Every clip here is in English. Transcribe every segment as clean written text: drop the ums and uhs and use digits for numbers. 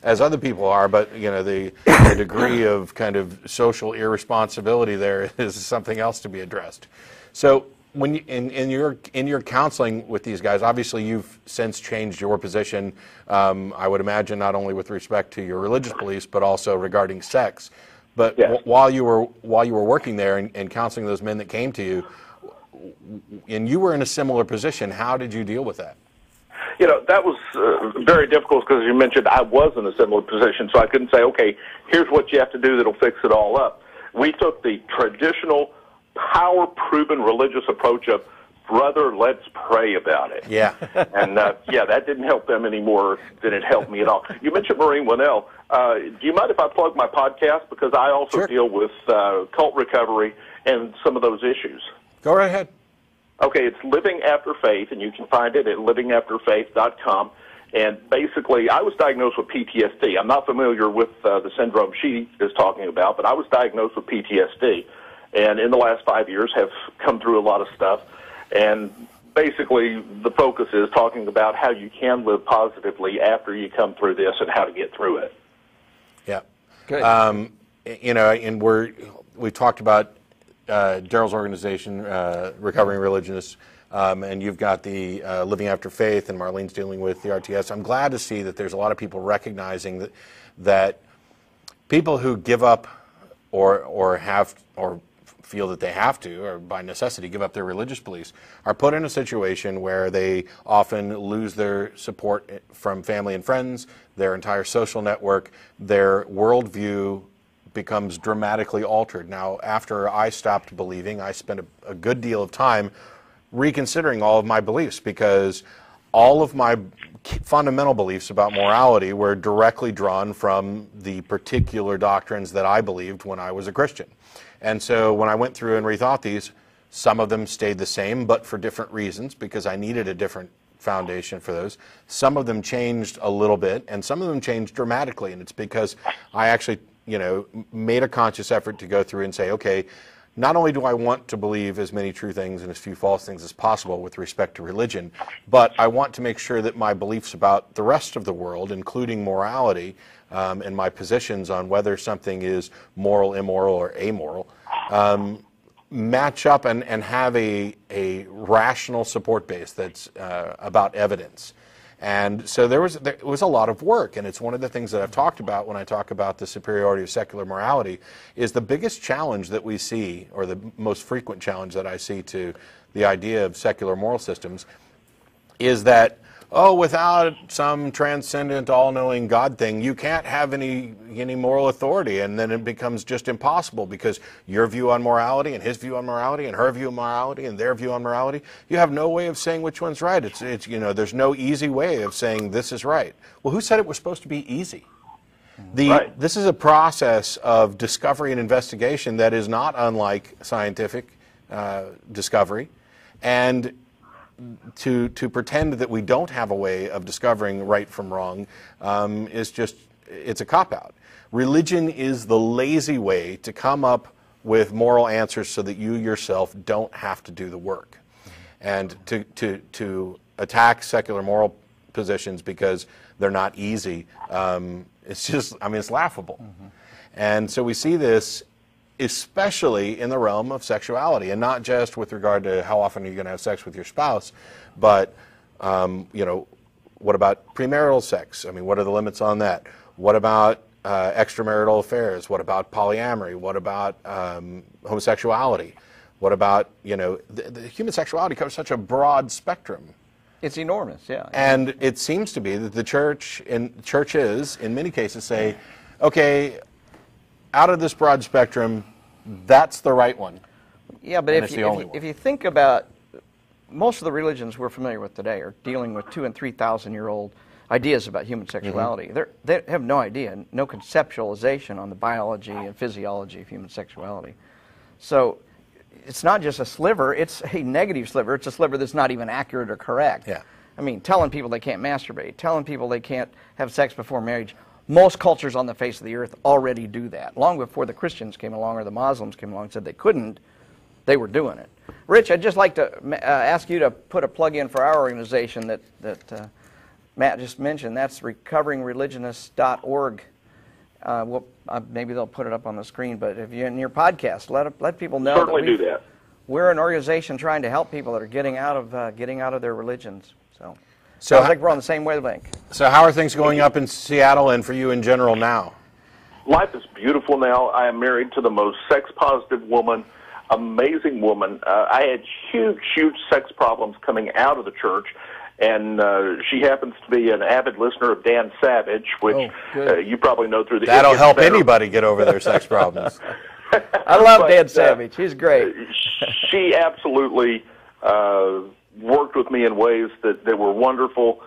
as other people are, but the degree of kind of social irresponsibility there is something else to be addressed. So when you, in your counseling with these guys, obviously you've since changed your position. I would imagine not only with respect to your religious beliefs, but also regarding sex. But yes. while you were working there and counseling those men that came to you, and you were in a similar position, how did you deal with that? That was very difficult because, as you mentioned, I was in a similar position, so I couldn't say, okay, here's what you have to do that'll fix it all up. We took the traditional, power-proven religious approach of, brother, let's pray about it. Yeah. And, that didn't help them any more than it helped me at all. You mentioned Maureen Winnell. Do you mind if I plug my podcast? Because I also Sure. deal with cult recovery and some of those issues. Go right ahead. Okay, it's Living After Faith, and you can find it at livingafterfaith.com. And basically, I was diagnosed with PTSD. I'm not familiar with the syndrome she is talking about, but I was diagnosed with PTSD. And in the last 5 years have come through a lot of stuff. And basically, the focus is talking about how you can live positively after you come through this and how to get through it. Yeah. Good. And we've talked about Daryl's organization, Recovering Religionists, and you've got the Living After Faith, and Marlene's dealing with the RTS. I'm glad to see that there's a lot of people recognizing that people who give up or feel that they have to, or by necessity give up their religious beliefs, are put in a situation where they often lose their support from family and friends, their entire social network, their worldview becomes dramatically altered. Now, after I stopped believing, I spent a good deal of time reconsidering all of my beliefs, because all of my fundamental beliefs about morality were directly drawn from the particular doctrines that I believed when I was a Christian. And so when I went through and rethought these, some of them stayed the same, but for different reasons, because I needed a different foundation for those. Some of them changed a little bit, and some of them changed dramatically, and it's because I actually made a conscious effort to go through and say, okay, not only do I want to believe as many true things and as few false things as possible with respect to religion, but I want to make sure that my beliefs about the rest of the world, including morality, and my positions on whether something is moral, immoral, or amoral, match up and have a rational support base that's about evidence. And so there was a lot of work, and it's one of the things that I've talked about when I talk about the superiority of secular morality, is the biggest challenge that we see, or the most frequent challenge that I see to the idea of secular moral systems, is that, without some transcendent, all-knowing God thing, you can't have any moral authority, and then it becomes just impossible, because your view on morality and his view on morality and her view on morality and their view on morality, you have no way of saying which one's right. It's there's no easy way of saying this is right. Well, who said it was supposed to be easy? Right. This is a process of discovery and investigation that is not unlike scientific discovery, and to pretend that we don't have a way of discovering right from wrong it's a cop-out. Religion is the lazy way to come up with moral answers so that you yourself don't have to do the work. And to attack secular moral positions because they're not easy, it's just, it's laughable. And so we see this especially in the realm of sexuality, and not just with regard to how often are you going to have sex with your spouse, but what about premarital sex? What are the limits on that? What about extramarital affairs? What about polyamory? What about homosexuality? What about, the human sexuality covers such a broad spectrum. It's enormous, yeah. And it seems to be that the churches, in many cases, say, okay, out of this broad spectrum, that's the right one. Yeah, but if you think about, most of the religions we're familiar with today are dealing with 2,000 and 3,000-year-old ideas about human sexuality. They have no idea, no conceptualization on the biology and physiology of human sexuality. So it's not just a sliver, it's a negative sliver. It's a sliver that's not even accurate or correct. Yeah. Telling people they can't masturbate, telling people they can't have sex before marriage. Most cultures on the face of the earth already do that. Long before the Christians came along or the Muslims came along and said they couldn't, they were doing it. Rich, I'd just like to ask you to put a plug in for our organization that Matt just mentioned, that's recoveringreligionist.org. Maybe they'll put it up on the screen, but if you're in your podcast, let people know. Certainly do that. We're an organization trying to help people that are getting out of their religions. So sounds like we're on the same wavelength. So how are things going up in Seattle and for you in general now? Life is beautiful now. I am married to the most sex-positive woman, amazing woman. I had huge sex problems coming out of the church, and she happens to be an avid listener of Dan Savage, which you probably know through the... That'll help anybody get over their sex problems. I love Dan Savage. He's great. She absolutely worked with me in ways that were wonderful.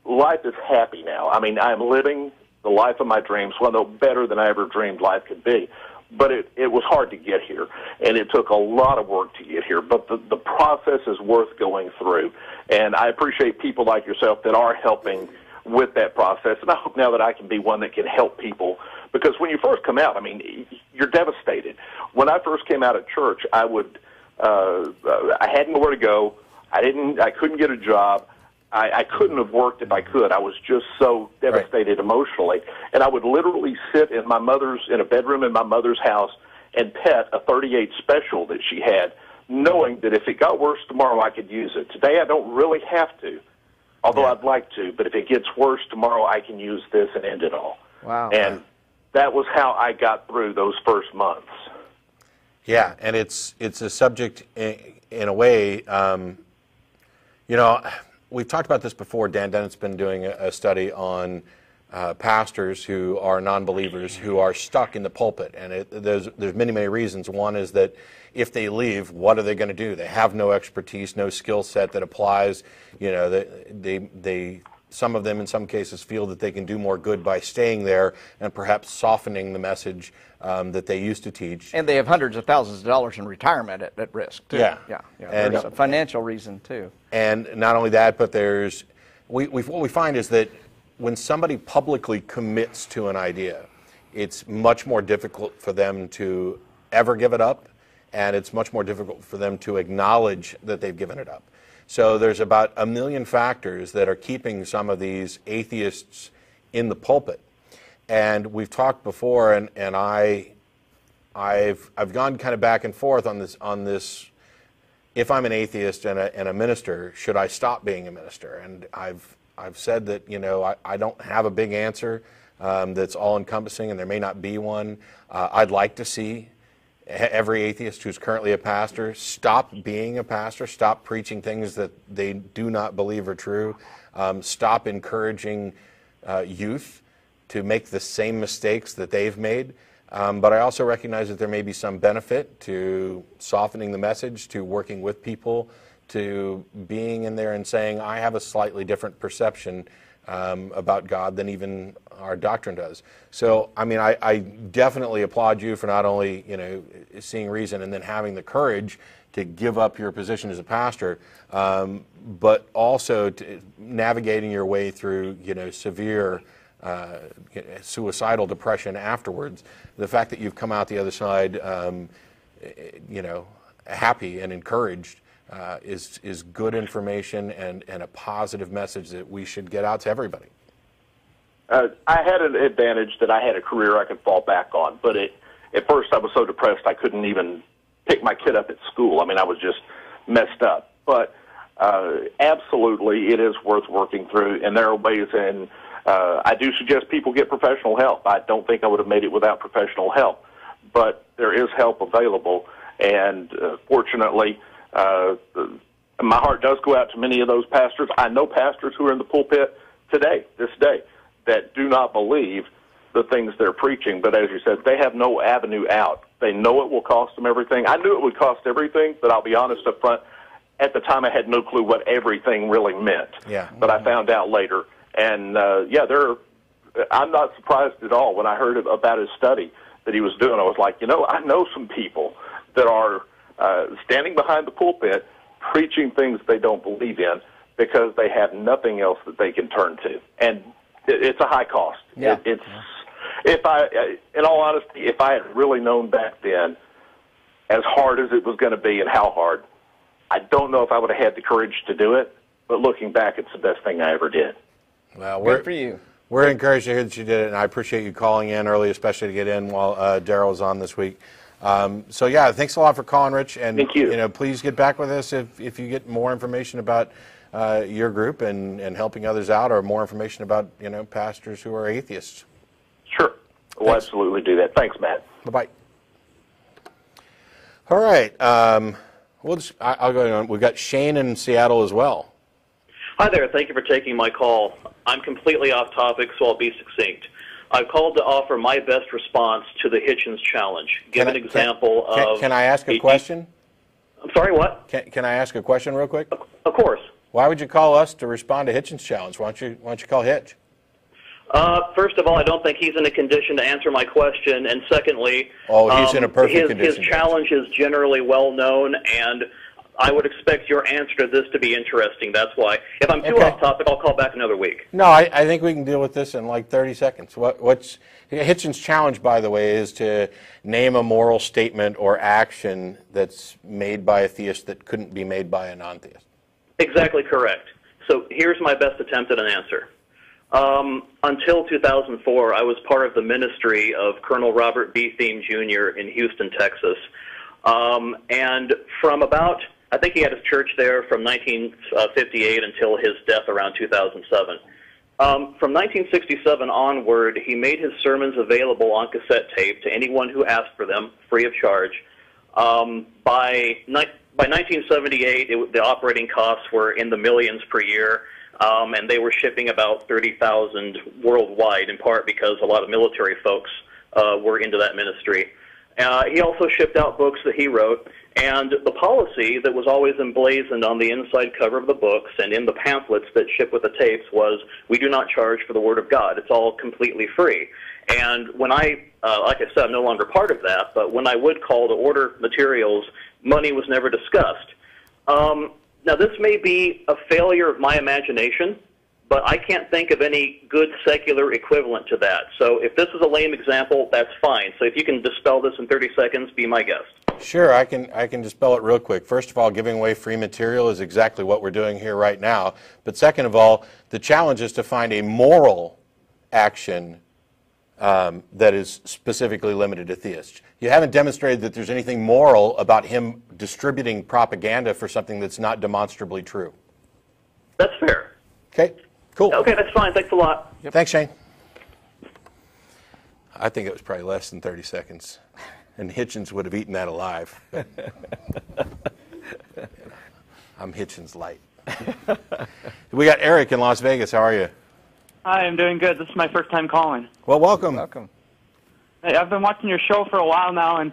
Life is happy now. I mean, I'm living the life of my dreams, well, no better than I ever dreamed life could be. But it was hard to get here, and it took a lot of work to get here. But the process is worth going through, and I appreciate people like yourself that are helping with that process. And I hope now that I can be one that can help people, because when you first come out, I mean, you're devastated. When I first came out of church, I had nowhere to go. I couldn't get a job. I couldn't have worked if I could. I was just so devastated emotionally. And I would literally sit in a bedroom in my mother's house and pet a 38 special that she had, knowing that if it got worse tomorrow, I could use it. Today, I don't really have to, although I'd like to. But if it gets worse tomorrow, I can use this and end it all. Wow. And that was how I got through those first months. Yeah, and it's a subject in a way, we've talked about this before. Dan Dennett's been doing a study on pastors who are non-believers who are stuck in the pulpit, and there's many reasons. One is that if they leave, what are they going to do? They have no expertise, no skill set that applies. You know, they some of them in some cases feel that they can do more good by staying there and perhaps softening the message that they used to teach. And they have hundreds of thousands of dollars in retirement at risk, too. Yeah. And there's a financial reason, too. And not only that, but what we find is that when somebody publicly commits to an idea, it's much more difficult for them to ever give it up, and it's much more difficult for them to acknowledge that they've given it up. So there's about 1 million factors that are keeping some of these atheists in the pulpit. And we've talked before, and I've gone kind of back and forth on this. If I'm an atheist and a minister, should I stop being a minister? And I've said that, I don't have a big answer that's all-encompassing, and there may not be one. I'd like to see every atheist who's currently a pastor stop being a pastor, stop preaching things that they do not believe are true, stop encouraging youth to make the same mistakes that they've made. But I also recognize that there may be some benefit to softening the message, to working with people, to being in there and saying, I have a slightly different perception about God than even our doctrine does. So, I mean, I definitely applaud you for not only, seeing reason and then having the courage to give up your position as a pastor, but also navigating your way through, severe suicidal depression afterwards. The fact that you've come out the other side, happy and encouraged is good information and a positive message that we should get out to everybody. I had an advantage that I had a career I could fall back on, but at first I was so depressed I couldn't even pick my kid up at school. I mean, I was just messed up. But absolutely, it is worth working through, and there are ways, and I do suggest people get professional help. I don't think I would have made it without professional help, but there is help available, and fortunately, my heart does go out to many of those pastors. I know pastors who are in the pulpit this day, that do not believe the things they're preaching, but as you said, they have no avenue out. They know it will cost them everything. I knew it would cost everything, but I'll be honest up front, at the time I had no clue what everything really meant. Yeah. But I found out later. And, I'm not surprised at all when I heard about his study that he was doing. I was like, I know some people that are standing behind the pulpit preaching things they don't believe in because they have nothing else that they can turn to. And it's a high cost. Yeah. In all honesty, if I had really known back then as hard as it was going to be and how hard, I don't know if I would have had the courage to do it, but looking back, it's the best thing I ever did. Well, Good for you. We're encouraged to hear that you did it, and I appreciate you calling in early, especially to get in while Daryl was on this week. So yeah, thanks a lot for calling, Rich. And Thank you. Please get back with us if you get more information about your group and helping others out, or more information about pastors who are atheists. Sure, we'll absolutely do that. Thanks, Matt. Bye-bye. All right, I'll go on. We've got Shane in Seattle as well. Hi there. Thank you for taking my call. I'm completely off topic, so I'll be succinct. I've called to offer my best response to the Hitchens challenge. Give an example of... Can I ask a question? I'm sorry, what? Can I ask a question real quick? Of course. Why would you call us to respond to Hitchens challenge? Why don't you call Hitch? First of all, I don't think he's in a condition to answer my question, and secondly... Oh, he's in a perfect condition. His challenge is generally well known, and I would expect your answer to this to be interesting. That's why. If I'm too off topic, I'll call back another week. No, I think we can deal with this in like 30 seconds. What's Hitchens' challenge, by the way, is to name a moral statement or action that's made by a theist that couldn't be made by a non-theist. Exactly correct. So here's my best attempt at an answer. Until 2004, I was part of the ministry of Colonel Robert B. Thiem Jr. in Houston, Texas. And from about... I think he had his church there from 1958 until his death around 2007. From 1967 onward, he made his sermons available on cassette tape to anyone who asked for them, free of charge. By 1978, the operating costs were in the millions per year, and they were shipping about 30,000 worldwide, in part because a lot of military folks were into that ministry. He also shipped out books that he wrote, and the policy that was always emblazoned on the inside cover of the books and in the pamphlets that ship with the tapes was, we do not charge for the Word of God. It's all completely free. And when I, like I said, I'm no longer part of that, but when I would call to order materials, money was never discussed. Now, this may be a failure of my imagination, but I can't think of any good secular equivalent to that. So if this is a lame example, that's fine. So if you can dispel this in 30 seconds, be my guest. Sure, I can dispel it real quick. First of all, giving away free material is exactly what we're doing here right now. But second of all, the challenge is to find a moral action that is specifically limited to theists. You haven't demonstrated that there's anything moral about him distributing propaganda for something that's not demonstrably true. That's fair. Okay, cool. Okay, that's fine. Thanks a lot. Yep. Thanks, Shane. I think it was probably less than 30 seconds. And Hitchens would have eaten that alive. I'm Hitchens light. We got Eric in Las Vegas. How are you? Hi, I'm doing good. This is my first time calling. Well, welcome. Welcome. Hey, I've been watching your show for a while now, and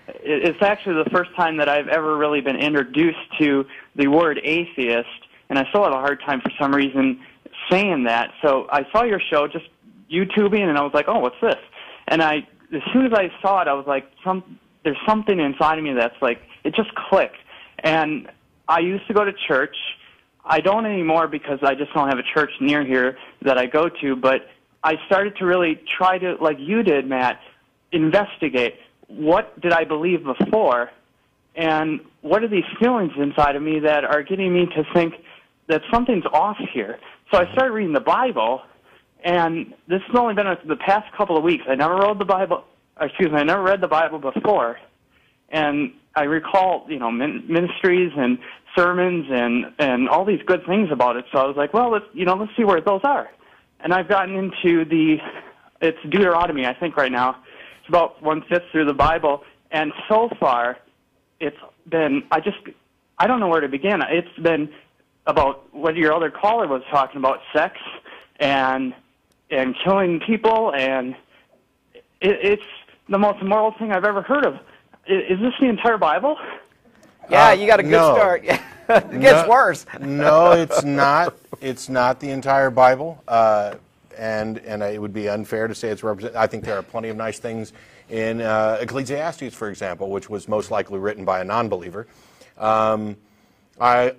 it's actually the first time that I've ever really been introduced to the word atheist, and I still have a hard time for some reason saying that. So I saw your show, just YouTubing, and I was like, oh, what's this? And as soon as I saw it, I was like, there's something inside of me that's like, it just clicked. And I used to go to church. I don't anymore because I just don't have a church near here that I go to, but I started to really try to, like you did, Matt, investigate what did I believe before, and what are these feelings inside of me that are getting me to think that something's off here. So I started reading the Bible, and this has only been the past couple of weeks. I never read the Bible. I never read the Bible before, and I recall, ministries and sermons and all these good things about it. So I was like, well, let's see where those are. And I've gotten into it's Deuteronomy, I think, right now. It's about 1/5 through the Bible, and so far, it's been, I don't know where to begin. It's been about what your other caller was talking about, sex and killing people, and it's the most immoral thing I've ever heard of. Is this the entire Bible? Yeah, you got a good start. It gets worse. No, it's not. It's not the entire Bible, and it would be unfair to say it's represented. I think there are plenty of nice things in Ecclesiastes, for example, which was most likely written by a non-believer.